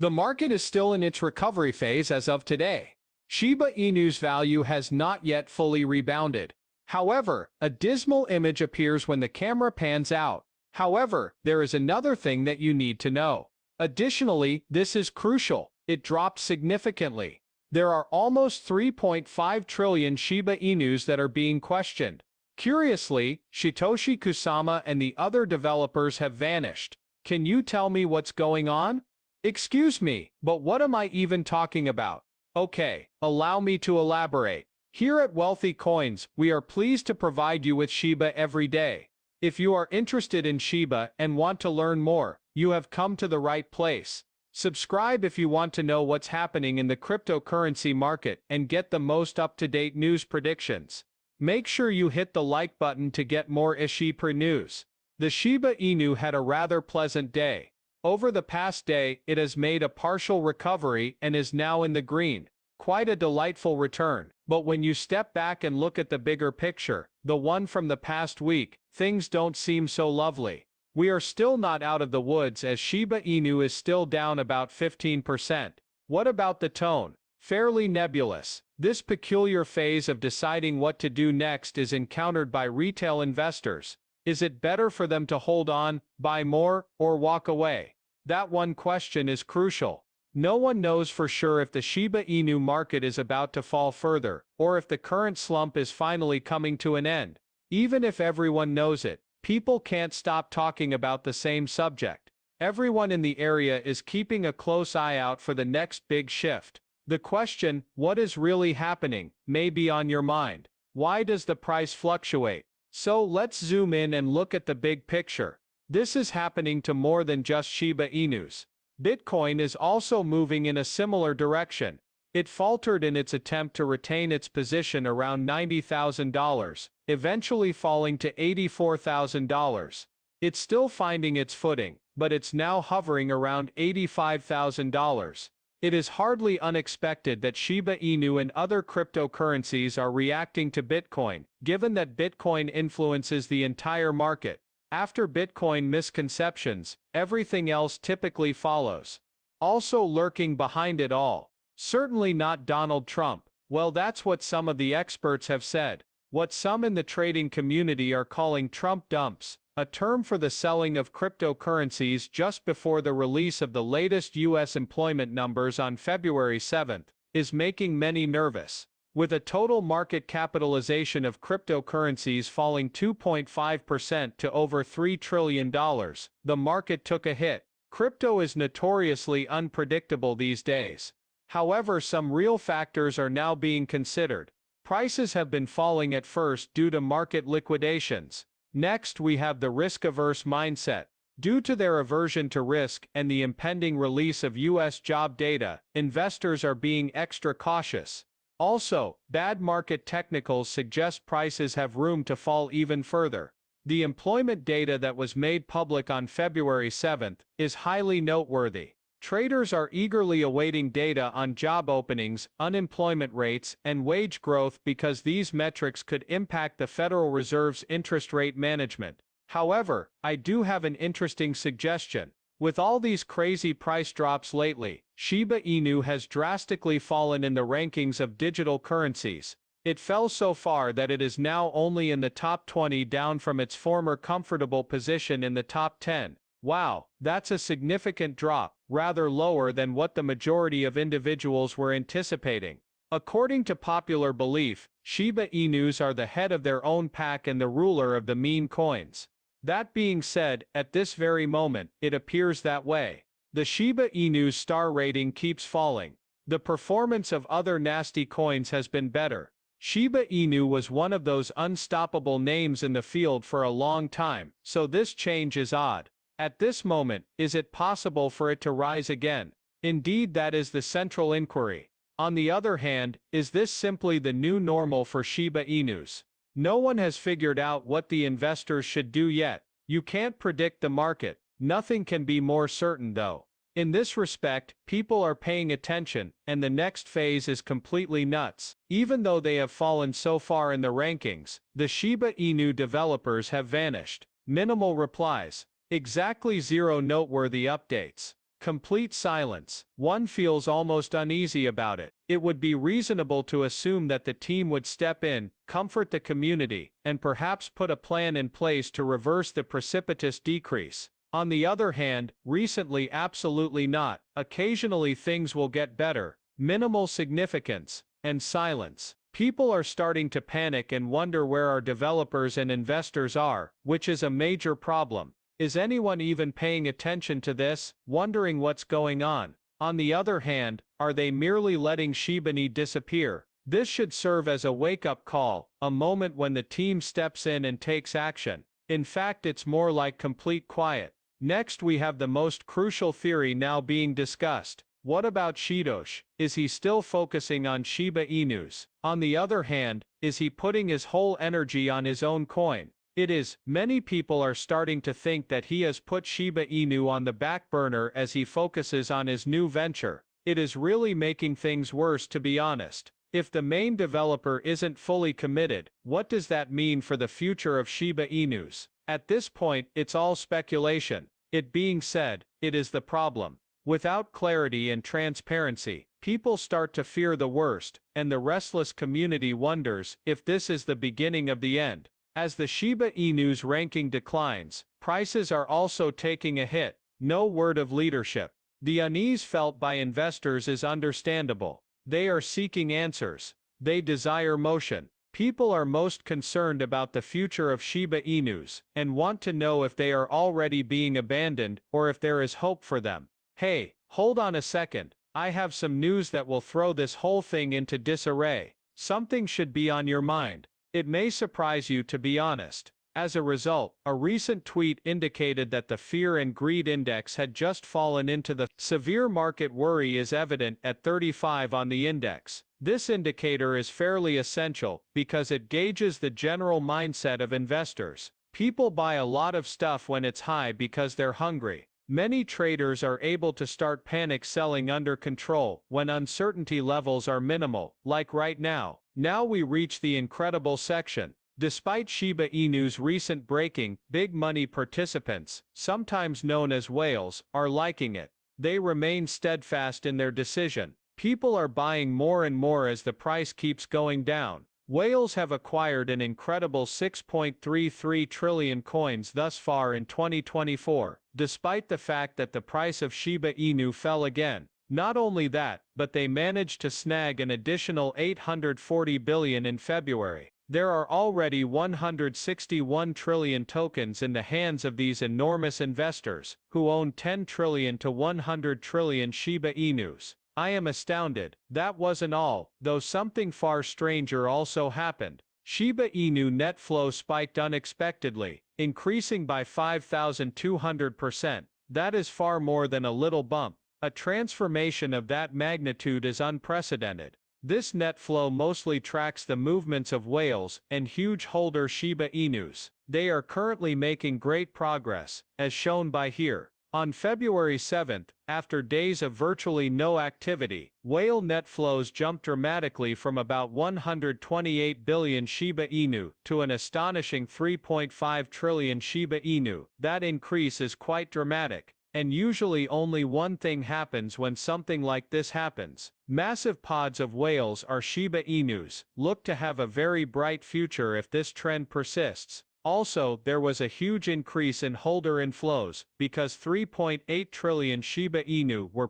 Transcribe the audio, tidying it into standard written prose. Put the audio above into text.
The market is still in its recovery phase as of today. Shiba Inu's value has not yet fully rebounded. However, a dismal image appears when the camera pans out. However, there is another thing that you need to know. Additionally, this is crucial. It dropped significantly. There are almost 3.5 trillion Shiba Inus that are being questioned. Curiously, Satoshi Kusama and the other developers have vanished. Can you tell me what's going on? Excuse me, but what am I even talking about? Okay, allow me to elaborate. Here at Wealthy Coins, we are pleased to provide you with Shiba every day. If you are interested in Shiba and want to learn more, you have come to the right place. Subscribe if you want to know what's happening in the cryptocurrency market and get the most up-to-date news predictions. Make sure you hit the like button to get more Shiba news. The Shiba Inu had a rather pleasant day. Over the past day, it has made a partial recovery and is now in the green. Quite a delightful return, but when you step back and look at the bigger picture, the one from the past week, things don't seem so lovely. We are still not out of the woods as Shiba Inu is still down about 15%. What about the tone? Fairly nebulous. This peculiar phase of deciding what to do next is encountered by retail investors. Is it better for them to hold on, buy more, or walk away? That one question is crucial. No one knows for sure if the Shiba Inu market is about to fall further, or if the current slump is finally coming to an end. Even if everyone knows it, people can't stop talking about the same subject. Everyone in the area is keeping a close eye out for the next big shift. The question, what is really happening, may be on your mind. Why does the price fluctuate? So let's zoom in and look at the big picture. This is happening to more than just Shiba Inus. Bitcoin is also moving in a similar direction. It faltered in its attempt to retain its position around $90,000, eventually falling to $84,000. It's still finding its footing, but it's now hovering around $85,000. It is hardly unexpected that Shiba Inu and other cryptocurrencies are reacting to Bitcoin, given that Bitcoin influences the entire market. After Bitcoin misconceptions, everything else typically follows. Also lurking behind it all. Certainly not Donald Trump. Well, that's what some of the experts have said. What some in the trading community are calling Trump dumps, a term for the selling of cryptocurrencies just before the release of the latest U.S. employment numbers on February 7th, is making many nervous. With a total market capitalization of cryptocurrencies falling 2.5% to over $3 trillion, the market took a hit. Crypto is notoriously unpredictable these days. However, some real factors are now being considered. Prices have been falling at first due to market liquidations. Next, we have the risk-averse mindset. Due to their aversion to risk and the impending release of U.S. job data, investors are being extra cautious. Also, bad market technicals suggest prices have room to fall even further. The employment data that was made public on February 7th is highly noteworthy. Traders are eagerly awaiting data on job openings, unemployment rates, and wage growth because these metrics could impact the Federal Reserve's interest rate management. However, I do have an interesting suggestion. With all these crazy price drops lately, Shiba Inu has drastically fallen in the rankings of digital currencies. It fell so far that it is now only in the top 20, down from its former comfortable position in the top 10. Wow, that's a significant drop, rather lower than what the majority of individuals were anticipating. According to popular belief, Shiba Inus are the head of their own pack and the ruler of the meme coins. That being said, at this very moment, it appears that way. The Shiba Inu's star rating keeps falling. The performance of other nasty coins has been better. Shiba Inu was one of those unstoppable names in the field for a long time, so this change is odd. At this moment, is it possible for it to rise again? Indeed, that is the central inquiry. On the other hand, is this simply the new normal for Shiba Inus? No one has figured out what the investors should do yet. You can't predict the market. Nothing can be more certain though. In this respect, people are paying attention, and the next phase is completely nuts. Even though they have fallen so far in the rankings, the Shiba Inu developers have vanished. Minimal replies. Exactly zero noteworthy updates. Complete silence. One feels almost uneasy about it. It would be reasonable to assume that the team would step in, comfort the community, and perhaps put a plan in place to reverse the precipitous decrease. On the other hand, recently absolutely not. Occasionally things will get better, minimal significance, and silence. People are starting to panic and wonder where our developers and investors are, which is a major problem. Is anyone even paying attention to this, wondering what's going on? On the other hand, are they merely letting Shiba Inu disappear? This should serve as a wake-up call, a moment when the team steps in and takes action. In fact, it's more like complete quiet. Next we have the most crucial theory now being discussed. What about Shidosh? Is he still focusing on Shiba Inus? On the other hand, is he putting his whole energy on his own coin? It is. Many people are starting to think that he has put Shiba Inu on the back burner as he focuses on his new venture. It is really making things worse, to be honest. If the main developer isn't fully committed, what does that mean for the future of Shiba Inus? At this point, it's all speculation. It being said, it is the problem. Without clarity and transparency, people start to fear the worst, and the restless community wonders if this is the beginning of the end. As the Shiba Inu's ranking declines, prices are also taking a hit. No word of leadership. The unease felt by investors is understandable. They are seeking answers. They desire motion. People are most concerned about the future of Shiba Inus, and want to know if they are already being abandoned, or if there is hope for them. Hey, hold on a second. I have some news that will throw this whole thing into disarray. Something should be on your mind. It may surprise you, to be honest. As a result, a recent tweet indicated that the Fear and Greed Index had just fallen into the severe market worry is evident at 35 on the index. This indicator is fairly essential because it gauges the general mindset of investors. People buy a lot of stuff when it's high because they're hungry. Many traders are able to start panic selling under control when uncertainty levels are minimal, like right now. Now we reach the incredible section. Despite Shiba Inu's recent breaking, big money participants, sometimes known as whales, are liking it. They remain steadfast in their decision. People are buying more and more as the price keeps going down. Whales have acquired an incredible 6.33 trillion coins thus far in 2024, despite the fact that the price of Shiba Inu fell again. Not only that, but they managed to snag an additional 840 billion in February. There are already 161 trillion tokens in the hands of these enormous investors, who own 10 trillion to 100 trillion Shiba Inus. I am astounded. That wasn't all, though something far stranger also happened. Shiba Inu net flow spiked unexpectedly, increasing by 5,200%. That is far more than a little bump. A transformation of that magnitude is unprecedented. This net flow mostly tracks the movements of whales and huge holder Shiba Inus. They are currently making great progress, as shown by here. On February 7th, after days of virtually no activity, whale net flows jumped dramatically from about 128 billion Shiba Inu to an astonishing 3.5 trillion Shiba Inu. That increase is quite dramatic. And usually only one thing happens when something like this happens. Massive pods of whales or Shiba Inus look to have a very bright future if this trend persists. Also, there was a huge increase in holder inflows, because 3.8 trillion Shiba Inu were